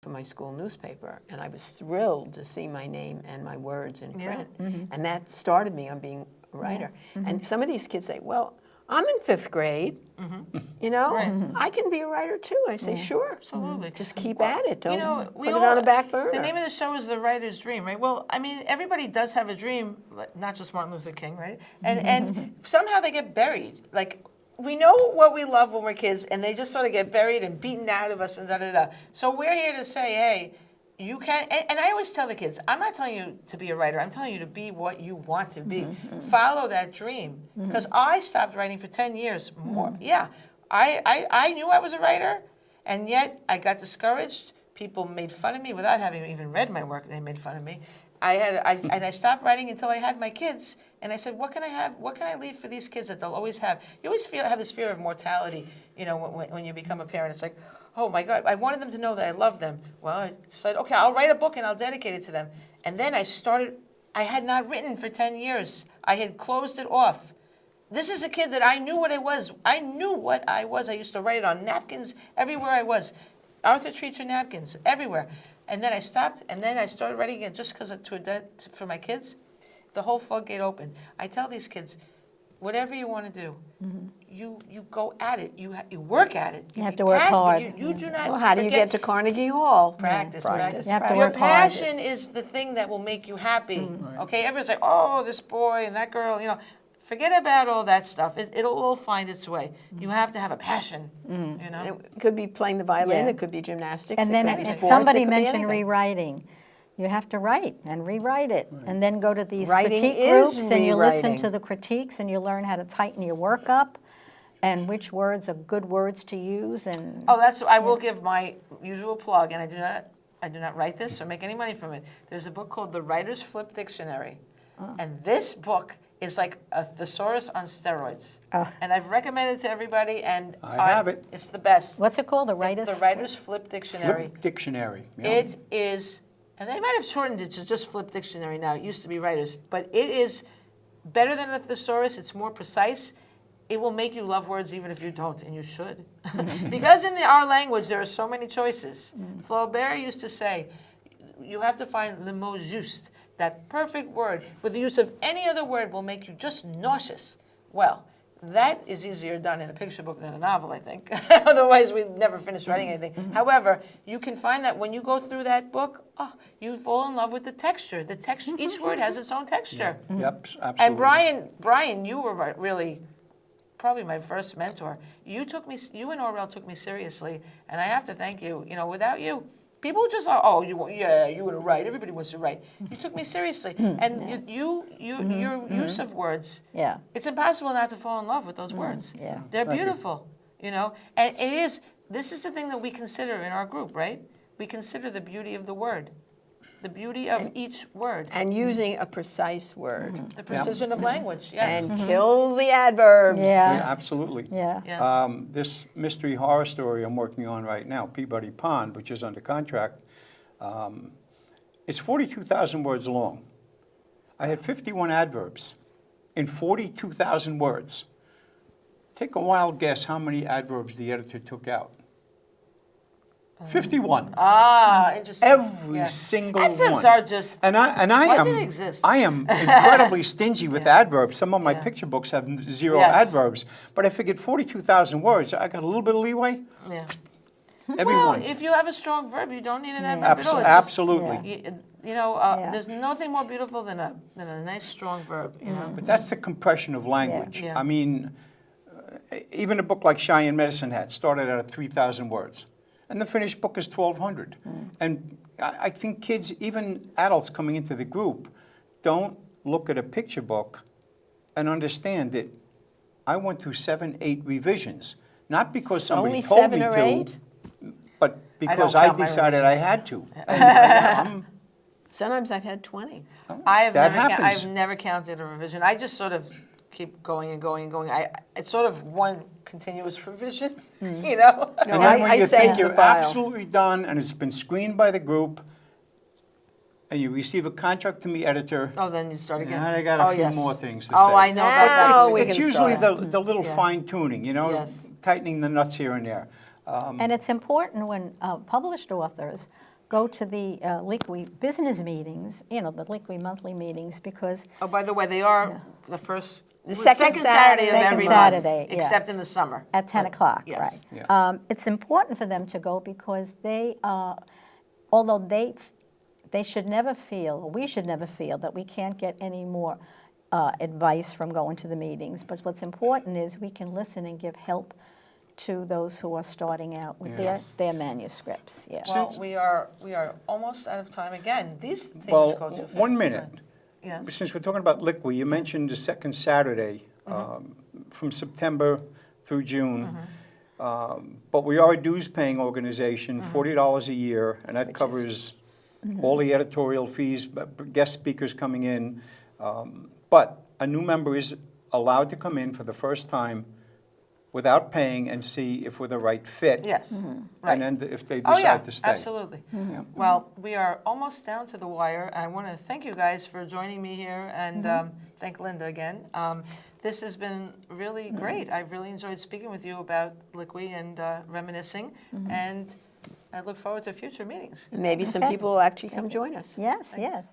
for my school newspaper, and I was thrilled to see my name and my words in print. And that started me on being a writer. And some of these kids say, well, I'm in 5th grade, you know, I can be a writer too. I say, sure. Absolutely. Just keep at it. Don't we put it on a back burner. The name of the show is The Writer's Dream, right? Well, I mean, everybody does have a dream, not just Martin Luther King, right? And somehow they get buried. Like, we know what we love when we're kids, and they just sort of get buried and beaten out of us and da-da-da. So we're here to say, hey, you can, and I always tell the kids, I'm not telling you to be a writer. I'm telling you to be what you want to be. Follow that dream. Because I stopped writing for 10 years more. Yeah, I knew I was a writer, and yet I got discouraged. People made fun of me without having even read my work. They made fun of me. And I stopped writing until I had my kids. And I said, what can I have? What can I leave for these kids that they'll always have? You always have this fear of mortality, you know, when you become a parent. It's like, oh my God, I wanted them to know that I love them. Well, I said, okay, I'll write a book and I'll dedicate it to them. And then I had not written for 10 years. I had closed it off. This is a kid that I knew what I was. I knew what I was. I used to write it on napkins everywhere I was. Arthur Treacher napkins, everywhere. And then I stopped, and then I started writing again just because for my kids. The whole floodgate opened. I tell these kids, whatever you want to do, you go at it. You work at it. You have to work hard. You do not. Well, how do you get to Carnegie Hall? Practice. You have to Your work hard. passion is the thing that will make you happy. Okay, everyone's like, oh, this boy and that girl, you know. Forget about all that stuff. It'll all find its way. You have to have a passion, you know. It could be playing the violin. Yeah. It could be gymnastics. And it then could be sports, somebody it could be mentioned anything. rewriting. You have to write and rewrite it, and then go to these Writing critique is groups, and you listen rewriting. to the critiques, and you learn how to tighten your work up, and which words are good words to use. And Oh, I will give my usual plug, and I do not write this or make any money from it. There's a book called The Writer's Flip Dictionary, and this book is like a thesaurus on steroids. And I've recommended it to everybody, and I have it. It's the best. what's it called? The It's writer's. The Writer's Flip Dictionary. Flip dictionary. Yeah. It is, and they might have shortened it to just Flip Dictionary now. It used to be Writers, but it is better than a thesaurus. It's more precise. It will make you love words even if you don't, and you should. Because in our language, there are so many choices. Flaubert used to say, you have to find le mot juste, that perfect word, with the use of any other word will make you just nauseous. Well, that is easier done in a picture book than a novel, I think. Otherwise, we'd never finish writing anything. However, you can find that when you go through that book, you fall in love with the texture. The texture, each word has its own texture. Yep, absolutely. And Brian, you were really probably my first mentor. You and Orwell took me seriously, and I have to thank you. You know, without you, people just thought, oh, you want to write. Everybody wants to write. You took me seriously, and your use of words. Yeah. It's impossible not to fall in love with those words. Yeah. They're beautiful, you know. And this is the thing that we consider in our group, right? We consider the beauty of the word, the beauty of each word, And using a precise word. the precision of language. Yes. And kill the adverbs. Yeah, Yeah. absolutely. Yeah. Yes. This mystery horror story I'm working on right now, Peabody Pond, which is under contract, it's 42,000 words long. I had 51 adverbs in 42,000 words. Take a wild guess how many adverbs the editor took out. 51. Interesting. Every single Adverbs one. are just. And I Why am do they exist? I am incredibly stingy with adverbs. Some of my picture books have zero Yes. adverbs, but I figured 42,000 words. I got a little bit of leeway. Yeah. Everyone. Well, if you have a strong verb, you don't need an adverb at all. It's Absolutely. just, there's nothing more beautiful than a nice strong verb. You know. But that's the compression of language. Yeah. I mean, even a book like Cheyenne Medicine Hat started out at 3,000 words. And the finished book is 1,200. And I think kids, even adults coming into the group, don't look at a picture book and understand that I went through 7, 8 revisions. Not because somebody Only told 7 me or to, 8? but because don't I count my decided I revisions. had to. And Sometimes I've had 20. I've That never, happens. I've never counted a revision. I just sort of keep going and going and going. It's sort of one continuous revision, you know. No, And then when I you save think the you're file. absolutely done and it's been screened by the group, and you receive a contract to me editor, Oh, then you start again. and I got a few yes. more things to Oh, say. I know about that. Now too. we It's can usually start. the little Yeah. fine tuning, you know, Yes. tightening the nuts here and there. And it's important when published authors go to the Liqui business meetings, the Liqui monthly meetings, because Oh, by the way, they are the second Saturday of of every Second month, Saturday, yeah. except in the summer. at 10 o'clock, yes. right. Yeah. It's important for them to go because they, although they should never feel, or we should never feel, that we can't get any more advice from going to the meetings. But what's important is we can listen and give help to those who are starting out with their manuscripts, yeah. Well, we are almost out of time again. These things Well, go too fast. 1 minute. Yes. Since we're talking about Liqui, you mentioned the second Saturday from September through June. But we are a dues-paying organization, $40 a year, and that covers all the editorial fees, guest speakers coming in. But a new member is allowed to come in for the first time without paying and see if we're the right fit. Yes, right. And then if they Oh, yeah, decide to stay. absolutely. Well, we are almost down to the wire. I want to thank you guys for joining me here and thank Linda again. This has been really great. I've really enjoyed speaking with you about Liqui and reminiscing, and I look forward to future meetings. And maybe some people will actually come join us. Yes, yes.